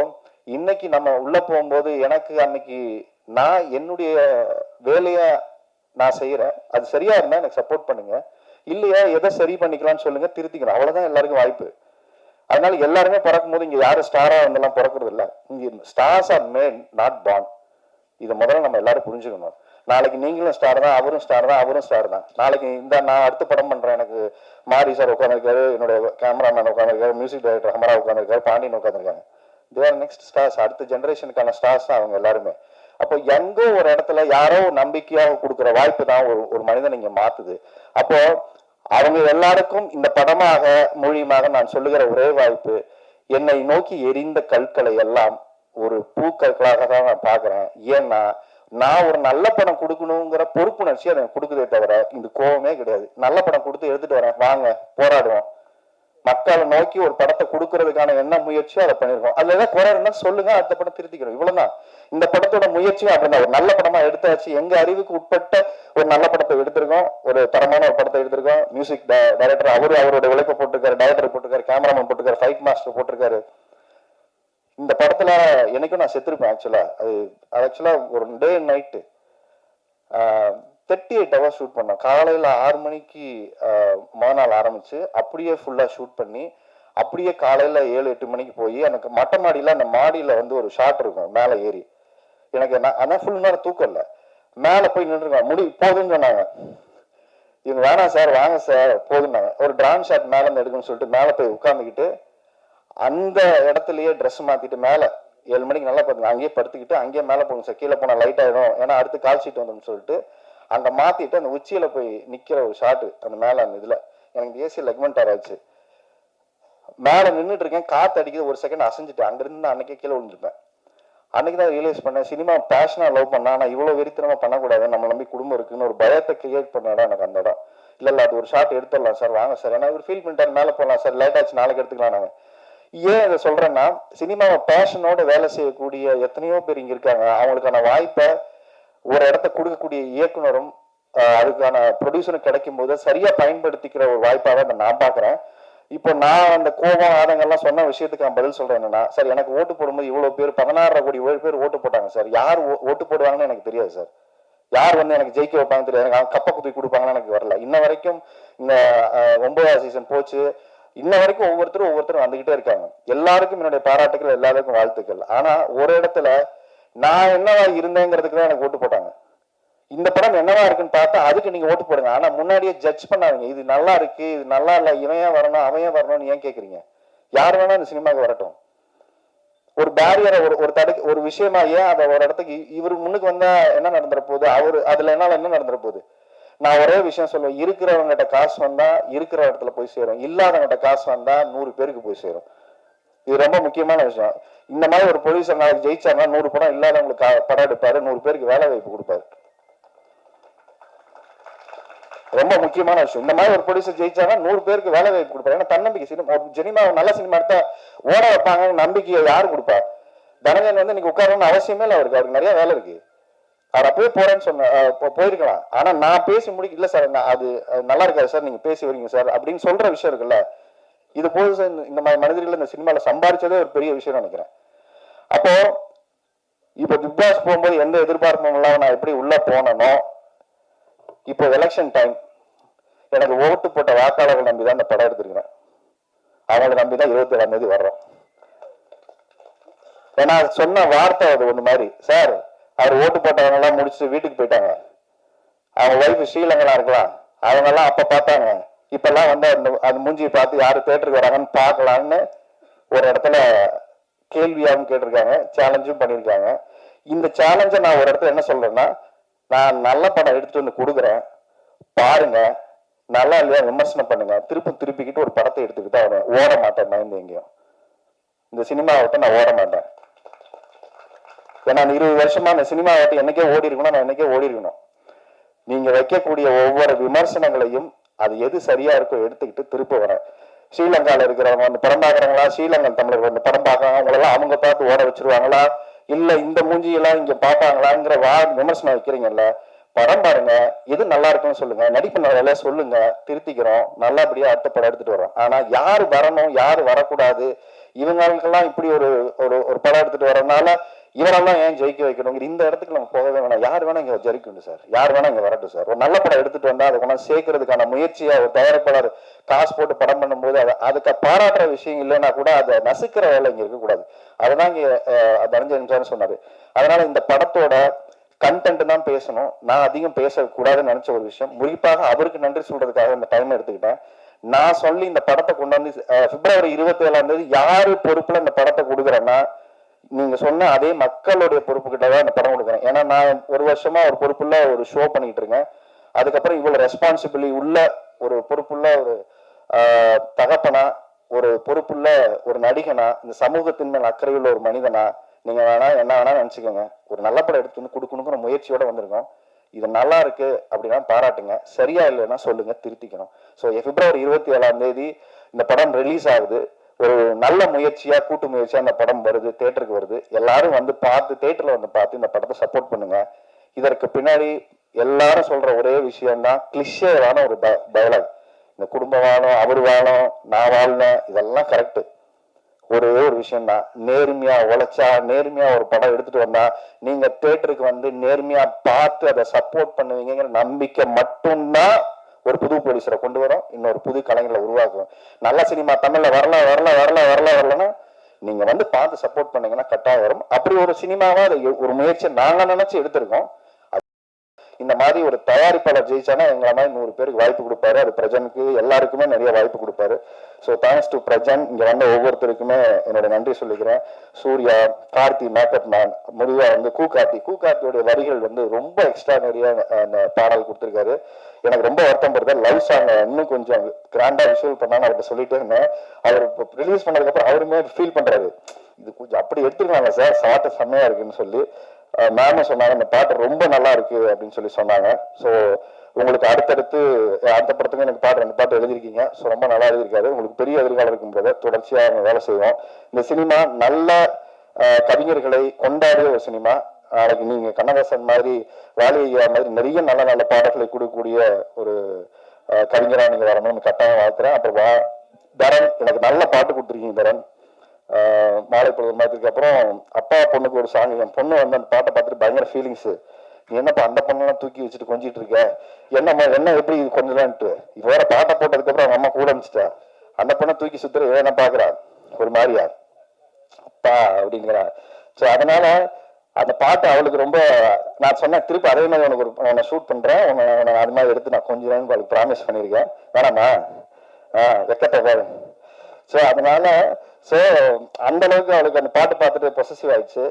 இன்னைக்கு நம்ம உள்ள போகும்போது எனக்கு அன்னைக்கு நான் என்னுடைய வேலைய நான் செய்யறேன், அது சரியா இருந்தா எனக்கு சப்போர்ட் பண்ணுங்க, இல்லையா எதை சரி பண்ணிக்கலாம்னு சொல்லுங்க, திருத்திக்கணும். அவ்வளவுதான் எல்லாருக்கும் வாய்ப்பு. அதனால எல்லாருமே பிறக்கும் போது இங்க யாரும் ஸ்டாரா வந்தெல்லாம் பிறக்கிறது இல்லை. இங்க stars R mat not born. இதை முதல்ல நம்ம எல்லாரும் புரிஞ்சுக்கணும். நாளைக்கு நீங்களும் ஸ்டார் தான், அவரும் ஸ்டார் தான், அவரும் ஸ்டார் தான். நாளைக்கு இந்த நான் அடுத்த படம் பண்றேன், எனக்கு மாரி சார் உட்காந்துருக்காரு, என்னுடைய கேமராமேன் உட்காந்துருக்காரு, மியூசிக் டைரக்டர் ஹமரா உட்காந்துருக்காரு, பாண்டியன் உட்காந்துருக்காங்க. தேர் நெக்ஸ்ட் ஸ்டார்ஸ், அடுத்த ஜெனரேஷனுக்கான ஸ்டார்ஸ் தான் அவங்க எல்லாருமே. அப்போ எங்கோ ஒரு இடத்துல யாரோ நம்பிக்கையாக கொடுக்குற வாய்ப்பு தான் ஒரு மனிதன் இங்க மாத்துது. அப்போ அவங்க எல்லாருக்கும் இந்த படமாக மொழியுமாக நான் சொல்லுகிற ஒரே வாய்ப்பு, என்னை நோக்கி எரிந்த கற்களை எல்லாம் ஒரு பூக்கற்களாக தான் நான் பாக்குறேன். ஏன்னா நான் ஒரு நல்ல படம் கொடுக்கணுங்கிற பொறுப்புணர்ச்சி அதை கொடுக்குதே தவிர இந்த கோபமே கிடையாது. நல்ல படம் கொடுத்து எடுத்துட்டு வரேன், வாங்க போராடுவோம், மக்களை நோக்கி ஒரு படத்தை கொடுக்கறதுக்கான என்ன முயற்சியோ அதை பண்ணிருக்கோம். அதுல ஏதாவது குறை இருந்தா சொல்லுங்க, அடுத்த படம் திருத்திக்கிறோம், இவ்வளவுதான். இந்த படத்தோட முயற்சியும் அப்படின்னா ஒரு நல்ல படமா எடுத்தாச்சு, எங்க அறிவுக்கு உட்பட்ட ஒரு நல்ல படத்தை எடுத்திருக்கோம், ஒரு தரமான ஒரு படத்தை எடுத்திருக்கோம். மியூசிக் டைரக்டர் அவரோட உழைப்பை போட்டிருக்காரு, டைரக்டர் போட்டிருக்காரு, கேமராமேன் போட்டிருக்காரு, ஃபைட் மாஸ்டர் போட்டிருக்காரு. இந்த படத்துல என்னைக்கும் நான் செத்துருப்பேன். அது ஆக்சுவலா ஒரு day and night 38 hours shoot பண்ணோம். காலையில் 6 மணிக்கு மறுநாள் ஆரம்பிச்சு அப்படியே ஃபுல்லாக ஷூட் பண்ணி அப்படியே காலையில் 7-8 மணிக்கு போய் எனக்கு மொட்டை மாடியில் அந்த மாடியில் வந்து ஒரு ஷாட் இருக்கும், மேலே ஏறி எனக்கு அதான் ஃபுல் நேரம் தூக்கம் இல்லை, மேலே போய் நின்றுருக்கேன். போதுன்னு சொன்னாங்க இவங்க, வேணாம் சார் வாங்க சார் போதுன்னாங்க. ஒரு டிரான் ஷாட் மேலே இருந்து எடுக்கணும்னு சொல்லிட்டு மேலே போய் உட்காந்துக்கிட்டு அந்த இடத்துலயே ட்ரெஸ் மாற்றிட்டு மேலே 7 மணிக்கு நல்லா பார்த்துங்க, அங்கேயே படுத்துக்கிட்டு அங்கேயே மேலே போகணும் சார், கீழே போனால் லைட் ஆகிடும், ஏன்னா அடுத்து கால் ஷீட் வந்துன்னு சொல்லிட்டு அங்க மாத்திட்டு அந்த உச்சியில போய் நிக்கிற ஒரு ஷாட்டு அந்த மேல அந்த இதுல எனக்கு ஏசி லெக்மெண்ட் ஆச்சு. மேல நின்றுட்டு இருக்கேன், காத்து அடிக்குது, ஒரு செகண்ட் அசைஞ்சிட்டேன். அங்க இருந்து அன்னைக்கே கீழே விழுந்துருப்பேன். அன்னைக்குதான் ரியலைஸ் பண்ணேன், சினிமா பேஷனா லவ் பண்ணா நான் இவ்வளவு வெறித்தனமா பண்ணக்கூடாது, நம்ம நம்பி குடும்பம் இருக்குன்னு ஒரு பயத்தை கிரியேட் பண்ண இடம் எனக்கு அந்த இடம். இல்ல அது ஒரு ஷாட் எடுத்துடலாம் சார், வாங்க சார், ஏன்னா ஒரு ஃபீல் பண்ணிட்டாரு, மேல போகலாம் சார், லேட் ஆச்சு நாளைக்கு எடுத்துக்கலாம். நாங்க ஏன் இதை சொல்றேன்னா, சினிமாவை பேஷனோட வேலை செய்யக்கூடிய எத்தனையோ பேர் இங்க இருக்காங்க. அவங்களுக்கான வாய்ப்பை ஒரு இடத்த கொடுக்கக்கூடிய இயக்குனரும் அதுக்கான ப்ரொடியூசரும் கிடைக்கும் போது சரியா பயன்படுத்திக்கிற ஒரு வாய்ப்பாக அதை நான் பாக்குறேன். இப்போ நான் அந்த கோபம் ஆதங்கள்லாம் சொன்ன விஷயத்துக்கு நான் பதில் சொல்றேன் என்னன்னா, சார் எனக்கு ஓட்டு போடும்போது இவ்வளவு பேர் 16 கோடி பேர் ஓட்டு போட்டாங்க சார். யார் ஓட்டு போடுவாங்கன்னு எனக்கு தெரியாது சார். யார் வந்து எனக்கு ஜெயிக்க வைப்பாங்க தெரியாது. எனக்கு கப்ப குத்தி கொடுப்பாங்கன்னு எனக்கு வரல. இன்ன வரைக்கும் இந்த 9வது சீசன் போச்சு, இன்ன வரைக்கும் ஒவ்வொருத்தரும் வந்துகிட்டே இருக்காங்க. எல்லாருக்கும் என்னுடைய பாராட்டுகள், எல்லாருக்கும் வாழ்த்துக்கள். ஆனா ஒரு இடத்துல நான் என்னவா இருந்தேங்கிறதுக்கு தான் எனக்கு ஓட்டு போட்டாங்க. இந்த படம் என்னவா இருக்குன்னு பார்த்தா அதுக்கு நீங்க ஓட்டு போடுங்க. ஆனா முன்னாடியே ஜட்ஜ் பண்ணாதீங்க, இது நல்லா இருக்கு, இது நல்லா இல்ல, இவன் ஏன் வரணும் அவன் ஏன் வரணும்னு ஏன் கேக்குறீங்க? யார் வேணா இந்த சினிமாவுக்கு வரட்டும். ஒரு பேரியரை ஒரு விஷயமா ஏன் அதை ஒரு இடத்துக்கு இவர் முன்னுக்கு வந்தா என்ன நடந்துற போகுது, அவரு அதுல என்னால என்ன நடந்துற போகுது? நான் ஒரே விஷயம் சொல்லுவேன், இருக்கிறவங்கிட்ட காசு வந்தா இருக்கிற இடத்துல போய் சேரும், இல்லாதவங்கிட்ட காசு வந்தா 100 பேருக்கு போய் சேரும். இது ரொம்ப முக்கியமான விஷயம். இந்த மாதிரி ஒரு ப்ரொடியூசர் நாளைக்கு ஜெயிச்சாருன்னா 100 படம் இல்லாதவங்களுக்கு படம் எடுப்பாரு, 100 பேருக்கு வேலை வாய்ப்பு கொடுப்பாரு. ரொம்ப முக்கியமான விஷயம். இந்த மாதிரி ஒரு ப்ரொடியூசர் ஜெயிச்சாருன்னா 100 பேருக்கு வேலை வாய்ப்பு கொடுப்பாரு. ஏன்னா தன்னம்பிக்கை, சினிமா நல்ல சினிமா எடுத்தா ஓட வைப்பாங்க, நம்பிக்கையை யாரு கொடுப்பா? தனஞ்சன் வந்து இன்னைக்கு உட்காரணும்னு அவசியமே இல்லை, அவருக்கு நிறைய வேலை இருக்கு. அவர் அப்பவே போறேன்னு சொன்ன போயிருக்கலாம். ஆனா நான் பேசி முடிக்க இல்லை சார், அது நல்லா இருக்காது சார், நீங்க பேசி வரீங்க சார் அப்படின்னு சொல்ற விஷயம் இருக்குல்ல, இது போது சார். இந்த மாதிரி மனிதர்கள் இந்த சினிமால சம்பாதிச்சதே ஒரு பெரிய விஷயம் நினைக்கிறேன். அப்போ இப்போ பிக் பாஸ் போகும்போது எந்த எதிர்பார்ப்பும் இல்லாம நான் எப்படி உள்ள போனனோ, இப்போ எலெக்ஷன் டைம் எனக்கு ஓட்டு போட்ட வாக்காளர்கள் நம்பி தான் இந்த படம் எடுத்திருக்கிறேன். அவங்களை நம்பி தான் 27ஆம் தேதி வர்றோம். ஏன்னா சொன்ன வார்த்தை அது ஒண்ணு மாதிரி, சார் அவர் ஓட்டு போட்டவங்க எல்லாம் முடிச்சுட்டு வீட்டுக்கு போயிட்டாங்க, அவங்க ஒய்ஃப் ஸ்ரீலங்கா இருக்கலாம், அவங்க எல்லாம் அப்ப பார்த்தாங்க, இப்பெல்லாம் வந்து அந்த மூஞ்சியை பார்த்து யாரு தேட்டருக்கு வராங்கன்னு பார்க்கலான்னு ஒரு இடத்துல கேள்வியாகவும் கேட்டிருக்காங்க, சேலஞ்சும் பண்ணியிருக்காங்க. இந்த சேலஞ்சை நான் ஒரு இடத்துல என்ன சொல்றேன்னா, நான் நல்ல படம் எடுத்துட்டு வந்து கொடுக்குறேன், பாருங்க, நல்லா இல்லையா விமர்சனம் பண்ணுங்க, திருப்பிக்கிட்டு ஒரு படத்தை எடுத்துக்கிட்டு அவனை ஓட மாட்டேன். பயந்து எங்கேயும் இந்த சினிமாவட்ட நான் ஓட மாட்டேன். ஏன்னா 20 வருஷமா அந்த சினிமாவட்ட என்னைக்கே ஓடி இருக்கணும், நான் என்னைக்கே ஓடி இருக்கணும். நீங்க வைக்கக்கூடிய ஒவ்வொரு விமர்சனங்களையும் அது எது சரியா இருக்கோ எடுத்துக்கிட்டு திருப்ப வரேன். ஸ்ரீலங்கால இருக்கிறவங்க வந்து படம் பார்க்கறாங்களா, ஸ்ரீலங்கன் தமிழர்கள் வந்து படம் பார்க்கறாங்க, அவங்களெல்லாம் அவங்க பார்த்து ஓட வச்சிருவாங்களா, இல்ல இந்த மூஞ்சியெல்லாம் இங்க பார்ப்பாங்களாங்கிற விமர்சனம் வைக்கிறீங்கல்ல, படம் பாருங்க, எது நல்லா இருக்குன்னு சொல்லுங்க, நடிப்பு நல்லா சொல்லுங்க, திருத்திக்கிறோம், நல்லபடியா அடுத்த படம் எடுத்துட்டு வரோம். ஆனா யாரு வரணும் யாரு வரக்கூடாது, இவங்களுக்கெல்லாம் இப்படி ஒரு ஒரு படம் எடுத்துட்டு வரனால இவரெல்லாம் ஏன் ஜெயிக்க வைக்கணும், இந்த இடத்துக்கு நம்ம போகவே வேணாம். யார் வேணா இங்க ஜெயிக்கணும் சார், யார் வேணா இங்க வரட்டும் சார். ஒரு நல்ல படம் எடுத்துட்டு வந்தா அதை கொண்டாந்து சேர்க்கறதுக்கான முயற்சியா ஒரு தயாரிப்பாளர் காசு போட்டு படம் பண்ணும்போது அதுக்கு பாராட்டுற விஷயம் இல்லைன்னா கூட அதை நசுக்கிற வேலை இங்க இருக்கக்கூடாது. அதுதான் இங்க தனஞ்சயன் சொன்னாரு. அதனால இந்த படத்தோட கண்டென்ட் தான் பேசணும், நான் அதிகம் பேசக்கூடாதுன்னு நினைச்ச ஒரு விஷயம். குறிப்பாக அவருக்கு நன்றி சொல்றதுக்காக இந்த டைம் எடுத்துக்கிட்டேன். நான் சொல்லி இந்த படத்தை கொண்டு வந்து பிப்ரவரி 27ஆம் தேதி யாரு பொறுப்புல இந்த படத்தை கொடுக்குறேன்னா, நீங்க சொன்ன அதே மக்களுடைய பொறுப்பு கிட்டதான் இந்த படம் கொடுக்குறேன். ஏன்னா நான் ஒரு வருஷமா ஒரு பொறுப்புள்ள ஒரு ஷோ பண்ணிட்டு இருக்கேன். அதுக்கப்புறம் இவ்வளவு ரெஸ்பான்சிபிலிட்டி உள்ள ஒரு பொறுப்புள்ள ஒரு தகப்பனா, ஒரு பொறுப்புள்ள ஒரு நடிகனா, இந்த சமூகத்தின் மேல் அக்கறையுள்ள ஒரு மனிதனா, நீங்க வேணா என்ன வேணா நினைச்சுக்கோங்க, ஒரு நல்ல படம் எடுத்து வந்து கொடுக்கணுங்கிற முயற்சியோட வந்திருக்கோம். இது நல்லா இருக்கு அப்படின்னா பாராட்டுங்க, சரியா இல்லைன்னா சொல்லுங்க, திருத்திக்கணும். ஸோ பிப்ரவரி 27ஆம் தேதி இந்த படம் ரிலீஸ் ஆகுது. ஒரு நல்ல முயற்சியா, கூட்டு முயற்சியா இந்த படம் வருது, தேட்டருக்கு வருது. எல்லாரும் வந்து பார்த்து, தேட்டர்ல வந்து பார்த்து இந்த படத்தை சப்போர்ட் பண்ணுங்க. இதற்கு பின்னாடி எல்லாரும் சொல்ற ஒரே விஷயம் தான், கிளிஷேவான ஒரு டயலாக். இந்த குடும்பம் வாழும், அவர் வாழும், நான் வாழ்னேன், இதெல்லாம் கரெக்ட். ஒரே ஒரு விஷயம் தான், நேர்மையா உழைச்சா, நேர்மையா ஒரு படம் எடுத்துட்டு வந்தா, நீங்க தேட்டருக்கு வந்து நேர்மையா பார்த்து அதை சப்போர்ட் பண்ணுவீங்கிற நம்பிக்கை மட்டும்தான் ஒரு புது போலீஸரை கொண்டு வரும், இன்னொரு புது கலைஞர்களை உருவாக்கும். நல்ல சினிமா தமிழ்ல வரலன்னா நீங்க வந்து பார்த்து சப்போர்ட் பண்ணீங்கன்னா கட்டாயம் வரும். அப்படி ஒரு சினிமாவா ஒரு முயற்சியை நாங்க நினைச்சு எடுத்திருக்கோம். இந்த மாதிரி ஒரு தயாரிப்பாளர் ஜெயிச்சானா எங்களை மாதிரி 100 பேருக்கு வாய்ப்பு கொடுப்பாரு. அது பிரஜனுக்கு எல்லாருக்குமே நிறைய வாய்ப்பு கொடுப்பாரு. So thanks to Prajan. இங்க வந்த ஒவ்வொருத்தருக்குமே என்னோட நன்றி சொல்லிக்கிறேன். சூர்யா, கார்த்தி, மேக்கப் மேன், முடிவா வந்து கூகார்த்தியோட வரிகள் வந்து ரொம்ப எக்ஸ்ட்ரானரியா அந்த பாடல் கொடுத்துருக்காரு. எனக்கு ரொம்ப வருத்தம் படுது. லவ் சாங் இன்னும் கொஞ்சம் கிராண்டா விஷுவல் பண்ணான்னு அவர்கிட்ட சொல்லிட்டே இருந்தேன். அவர் ரிலீஸ் பண்ணதுக்கு அப்புறம் அவருமே ஃபீல் பண்றாரு, இது கொஞ்சம் அப்படி எடுத்துருக்காங்க சார், சாட்டை செம்மையா இருக்குன்னு சொல்லி. மேமும் சொன்னாங்க இந்த பாட்டு ரொம்ப நல்லா இருக்கு அப்படின்னு சொல்லி சொன்னாங்க. ஸோ உங்களுக்கு அடுத்த படத்துக்கு எனக்கு பாட்டு 2 பாட்டு எழுதிருக்கீங்க. ஸோ ரொம்ப நல்லா எழுதியிருக்காரு. உங்களுக்கு பெரிய எதிர்காலம் இருக்கும்போது தொடர்ச்சியாக அவங்க வேலை செய்வோம். இந்த சினிமா நல்ல கவிஞர்களை கொண்டாடிய ஒரு சினிமா. நாளைக்கு நீங்க கண்ணதாசன் மாதிரி, வாலியா மாதிரி நிறைய நல்ல நல்ல பாடல்களை கொடுக்கக்கூடிய ஒரு கவிஞராக நீங்க வரணும்னு கட்டாயம் வாழ்த்துறேன். அப்புறம் தரன், எனக்கு நல்ல பாட்டு கொடுத்துருக்கீங்க தரன். மாலை பொழுது மாதத்துக்கு அப்புறம் அப்பா பொண்ணுக்கு ஒரு சாங், என் பொண்ணு வந்து அந்த பாட்டை பார்த்துட்டு பயங்கர ஃபீலிங்ஸ், நீ என்னப்பா அந்த பொண்ணெல்லாம் தூக்கி வச்சுட்டு கொஞ்சிட்டு இருக்க, என்ன எப்படி கொஞ்சலான்ட்டு. இப்போ வேற பாட்டை போட்டதுக்கு அப்புறம் அவங்க அம்மா கூட அனுப்பிச்சிட்டா, அந்த பொண்ணை தூக்கி சுத்துற என்ன பாக்குறா ஒரு மாதிரியா அப்பா அப்படிங்கிறா. ஸோ அதனால அந்த பாட்டு அவளுக்கு ரொம்ப, நான் சொன்னேன் திருப்பி அதே மாதிரி உனக்கு உன்னை ஷூட் பண்றேன், உன்னை அது மாதிரி எடுத்து நான் கொஞ்சம் அவளுக்கு ப்ராமிஸ் பண்ணியிருக்கேன். வேணாமா வெக்கத்தை பாரு. ஸோ அதனால அந்த அளவுக்கு அவளுக்கு அந்த பாட்டு பார்த்துட்டு பொசசிவ் ஆயிடுச்சு.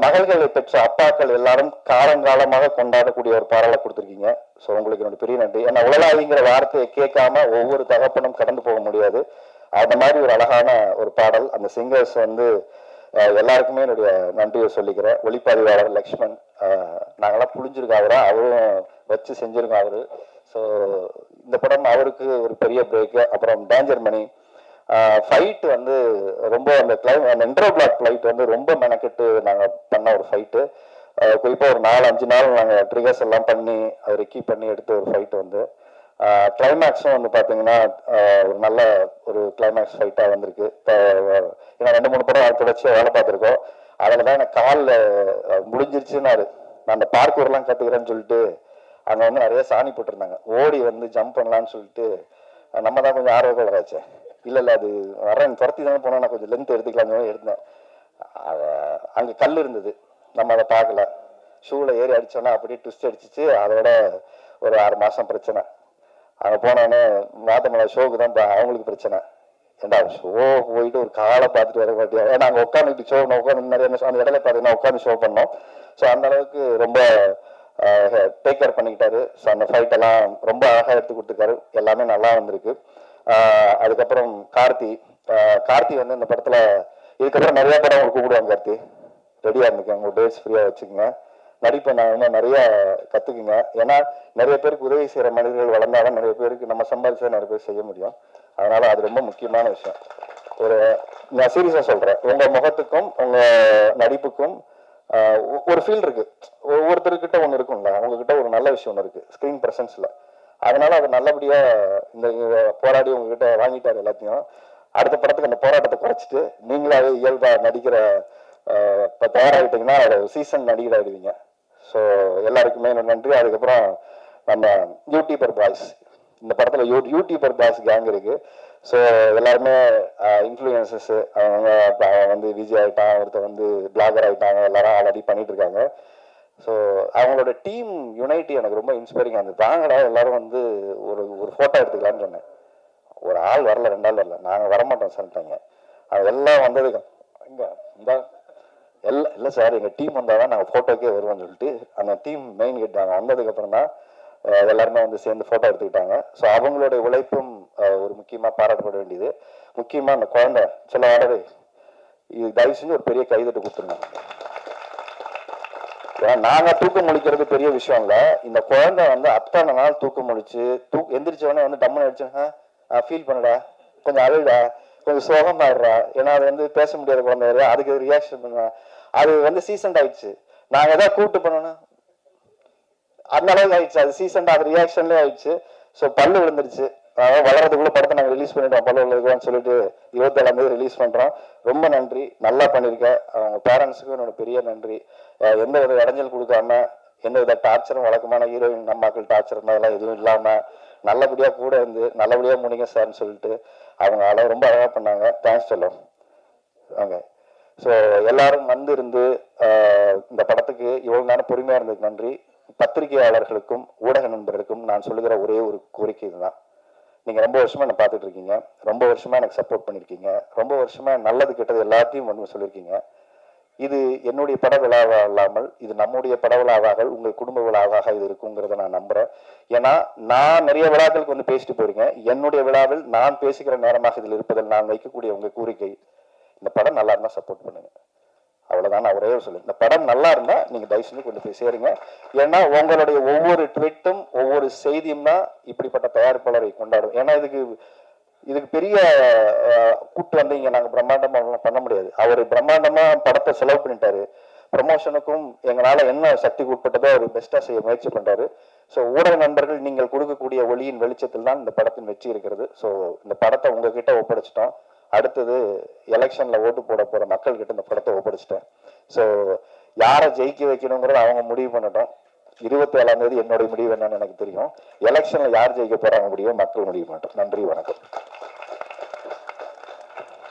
மகள்களை பெற்ற அப்பாக்கள் எல்லாரும் காலங்காலமாக கொண்டாடக்கூடிய ஒரு பாடலை கொடுத்துருக்கீங்க. ஸோ உங்களுக்கு என்னோட பெரிய நன்றி. ஏன்னா உலகாதிங்கிற வார்த்தையை கேட்காம ஒவ்வொரு தகப்பனும் கடந்து போக முடியாது. அந்த மாதிரி ஒரு அழகான ஒரு பாடல். அந்த சிங்கர்ஸ் வந்து எல்லாருக்குமே என்னுடைய நன்றியை சொல்லிக்கிறேன். ஒளிப்பதிவாளர் லக்ஷ்மண், நாங்கெல்லாம் புளிஞ்சிருக்கோம் அவரை, அவரும் வச்சு செஞ்சிருக்கோம் அவரு. ஸோ இந்த படம் அவருக்கு ஒரு பெரிய பிரேக்கு. அப்புறம் டேஞ்சர் மணி ஃபைட் வந்து ரொம்ப அந்த இன்ட்ரோ பிளாக் ஃபைட் வந்து ரொம்ப மெனக்கெட்டு நாங்கள் பண்ண ஒரு ஃபைட்டு. குறிப்பாக ஒரு 4-5 நாள் நாங்கள் ட்ரிகர்ஸ் எல்லாம் பண்ணி அதை ரெக்கி பண்ணி எடுத்த ஒரு ஃபைட் வந்து கிளைமேக்ஸும் வந்து பார்த்தீங்கன்னா ஒரு நல்ல ஒரு கிளைமேக்ஸ் ஃபைட்டாக வந்திருக்கு. ஏன்னா 2-3 படம் தொடர்ச்சியாக வேலை பார்த்துருக்கோம். அதில் தான் எனக்கு காலில் முடிஞ்சிருச்சுன்னாரு. நான் அந்த பார்க்கூர்லாம் கற்றுக்கிறேன்னு சொல்லிட்டு அங்கே வந்து நிறைய சாணி போட்டிருந்தாங்க. ஓடி வந்து ஜம்ப் பண்ணலான்னு சொல்லிட்டு நம்ம தான் கொஞ்சம் ஆர்வக்கோளராச்சு. இல்லை அது வரேன் துரத்தி தானே போனால் நான் கொஞ்சம் லென்த் எடுத்துக்கலாம்னு எடுத்தேன். அங்கே கல் இருந்தது, நம்ம அதை பார்க்கல. ஷூவில் ஏறி அடித்தோன்னா அப்படியே ட்விஸ்ட் அடிச்சிச்சு. அதோட ஒரு 6 மாதம் பிரச்சனை. அங்கே போனோடனே மாத்தமலை ஷோக்கு தான் அவங்களுக்கு பிரச்சனை. ஏண்டா ஷோ போயிட்டு ஒரு காலை பார்த்துட்டு வர மாட்டியா? ஏன்னா அங்கே உட்காந்துட்டு ஷோ உட்காந்து நிறைய அந்த இடையில பார்த்தீங்கன்னா உட்காந்து ஷோ பண்ணோம். ஸோ அந்த அளவுக்கு ரொம்ப டேக் கேர் பண்ணிக்கிட்டாரு. ஸோ அந்த ஃபைட் எல்லாம் ரொம்ப அழகாக எடுத்து கொடுத்துருக்காரு. எல்லாமே நல்லா வந்திருக்கு. அதுக்கப்புறம் கார்த்தி வந்து இந்த படத்தில் இதுக்கப்புறம் நிறைய படம் உங்களுக்கு கூப்பிடுவாங்க. கார்த்தி ரெடியாக இருந்துக்கங்க, உங்கள் டேட்ஸ் ஃப்ரீயாக வச்சுக்கோங்க. நடிப்பை நான் இன்னும் நிறைய கற்றுக்குங்க. ஏன்னா நிறைய பேருக்கு உதவி செய்கிற மனிதர்கள் வளர்ந்தாலும் நிறைய பேருக்கு நம்ம சம்பாதிச்சா நிறைய பேர் செய்ய முடியும். அதனால அது ரொம்ப முக்கியமான விஷயம். நான் சீரியஸாக சொல்கிறேன், உங்கள் முகத்துக்கும் உங்கள் நடிப்புக்கும் ஒரு ஃபீல் இருக்கு. ஒவ்வொருத்தருக்கிட்ட ஒன்று இருக்கும்ல, உங்ககிட்ட ஒரு நல்ல விஷயம் ஒன்று இருக்கு ஸ்க்ரீன் ப்ரெசன்ஸில். அதனால அது நல்லபடியாக இந்த போராடி உங்ககிட்ட வாங்கிட்டாரு எல்லாத்தையும். அடுத்த படத்துக்கு அந்த போராட்டத்தை குறைச்சிட்டு நீங்களாவே இயல்பாக நடிக்கிற இப்போ தயாராகிட்டீங்கன்னா சீசன் நடிகர் ஆகிடுவீங்க. ஸோ எல்லாருக்குமே நன்றி. அதுக்கப்புறம் நம்ம யூடியூபர் பாய்ஸ், இந்த படத்தில் யூடியூபர் பாய்ஸ் கேங் இருக்கு. ஸோ எல்லாருமே இன்ஃப்ளூயன்சஸ். அவங்க வந்து விஜய் ஆகிட்டான், ஒருத்தர் வந்து பிளாகர் ஆகிட்டாங்க, எல்லாரும் ஆல்ரெடி பண்ணிட்டு இருக்காங்க. ஸோ அவங்களோட டீம் யுனைட்டி எனக்கு ரொம்ப இன்ஸ்பைரிங்காக இருந்தது. வாங்கடா எல்லாரும் வந்து ஒரு ஃபோட்டோ எடுத்துக்கலான்னு சொன்னேன். ஒரு ஆள் வரல, 2 ஆள் வரல. நாங்கள் வரமாட்டோம் சொல்லிட்டாங்க. அது எல்லாம் வந்ததுக்கு இங்கே இந்த இல்லை சார், எங்கள் டீம் வந்தால் தான் நாங்கள் ஃபோட்டோக்கே வருவோம்னு சொல்லிட்டு அந்த டீம் மெயின் கேட்டாங்க. வந்ததுக்கப்புறம் தான் எல்லாருமே வந்து சேர்ந்து ஃபோட்டோ எடுத்துக்கிட்டாங்க. ஸோ அவங்களுடைய உழைப்பும் ஒரு முக்கியமாக பாராட்டப்பட வேண்டியது. முக்கியமாக அந்த குழந்தை சில ஆடவே இது தயவு செஞ்சு ஒரு பெரிய கைதட்டு கொடுத்துருங்க. ஏன்னா நாங்கள் தூக்கம் முழிக்கிறது பெரிய விஷயம் இல்லை. இந்த குழந்தை வந்து அத்தனை நாள் தூக்கம் முழிச்சு எந்திரிச்சவொடனே வந்து டம்முன்னு அடிச்சுன்னா ஃபீல் பண்ணுடா, கொஞ்சம் அழுடா, கொஞ்சம் சோகமாயிடுறா. ஏன்னா அது வந்து பேச முடியாத குழந்தை, அதுக்கு ரியாக்ஷன் பண்ணுவா. அது வந்து சீசன்ட் ஆயிடுச்சு. நாங்கள் எதாவது கூப்பிட்டு பண்ணோன்னா அந்த அளவுக்கு ஆயிடுச்சு. அது சீசன்ட், அது ரியாக்ஷன்லேயே ஆயிடுச்சு. ஸோ பல்லு விழுந்துருச்சு. வளர்றதுக்குள்ள படத்தை நாங்கள் ரிலீஸ் பண்ணிட்டோம். பல்லு விழுதுன்னு சொல்லிட்டு 27ஆம் ரிலீஸ் பண்ணுறோம். ரொம்ப நன்றி, நல்லா பண்ணியிருக்கேன். அவங்க பேரண்ட்ஸுக்கும் என்னோட பெரிய நன்றி. எந்த வித இடைஞ்சல் கொடுக்காம, எந்த வித டார்ச்சரும், வழக்கமான ஹீரோயின் அம்மாக்கள் டார்ச்சர் அதெல்லாம் எதுவும் இல்லாமல் நல்லபடியாக கூட இருந்து நல்லபடியாக முடிங்க சார்ன்னு சொல்லிட்டு அவங்க ரொம்ப அழகாக பண்ணாங்க. தேங்க்ஸ் சொல்லும் வாங்க. ஸோ எல்லாரும் வந்து இருந்து இந்த படத்துக்கு இவ்வளவு நேரம் பொறுமையாக இருந்ததுக்கு நன்றி. பத்திரிகையாளர்களுக்கும் ஊடக நண்பர்களுக்கும் நான் சொல்லுகிற ஒரே ஒரு கோரிக்கை இதுதான். நீங்கள் ரொம்ப வருஷமாக என்னை பார்த்துட்டு இருக்கீங்க, ரொம்ப வருஷமாக எனக்கு சப்போர்ட் பண்ணியிருக்கீங்க, ரொம்ப வருஷமாக நல்லது கெட்டது எல்லாத்தையும் வந்து சொல்லியிருக்கீங்க. இது என்னுடைய பட விழாவாக இல்லாமல் இது நம்முடைய பட விழாவாக, உங்கள் குடும்ப விழாவாக இது இருக்குங்கிறத நான் நம்புறேன். ஏன்னா நான் நிறைய விழாக்களுக்கு வந்து பேசிட்டு போயிருக்கேன். என்னுடைய விழாவில் நான் பேசுகிற நேரமாக இதில் இருப்பதில் நான் வைக்கக்கூடிய உங்கள் கோரிக்கை, இந்த படம் நல்லா இருந்தால் சப்போர்ட் பண்ணுங்க. அவ்வளவுதான். நான் ஒரே சொல்லுங்க, இந்த படம் நல்லா இருந்தா நீங்க தயவு செஞ்சு கொண்டு போய் சேருங்க. ஏன்னா உங்களுடைய ஒவ்வொரு ட்வீட்டும் ஒவ்வொரு செய்தியும் தான் இப்படிப்பட்ட தயாரிப்பாளரை கொண்டாடும். ஏன்னா இதுக்கு பெரிய கூட்டு வந்து இங்க நாங்க பிரம்மாண்டமா பண்ண முடியாது. அவர் பிரம்மாண்டமா படத்தை செலவு பண்ணிட்டாரு. ப்ரமோஷனுக்கும் எங்களால என்ன சக்திக்கு உட்பட்டதோ அவர் பெஸ்டா செய்ய முயற்சி பண்றாரு. ஸோ ஊடக நண்பர்கள், நீங்கள் கொடுக்கக்கூடிய ஒளியின் வெளிச்சத்தில் தான் இந்த படத்தின் வெற்றி இருக்கிறது. ஸோ இந்த படத்தை உங்ககிட்ட ஒப்படைச்சிட்டோம். அடுத்தது எலெக்ஷன்ல ஓட்டு போட போற மக்கள் கிட்ட இந்த படத்தை ஒப்படைச்சிட்டேன். ஸோ யாரை ஜெயிக்க வைக்கணுங்கிறத அவங்க முடிவு பண்ணட்டும். 27ஆம் என்னுடைய முடிவு என்னன்னு எனக்கு தெரியும். எலெக்ஷன்ல யார் ஜெயிக்க போறாங்க முடியும் மக்கள் முடிவு பண்ணட்டும். நன்றி, வணக்கம்.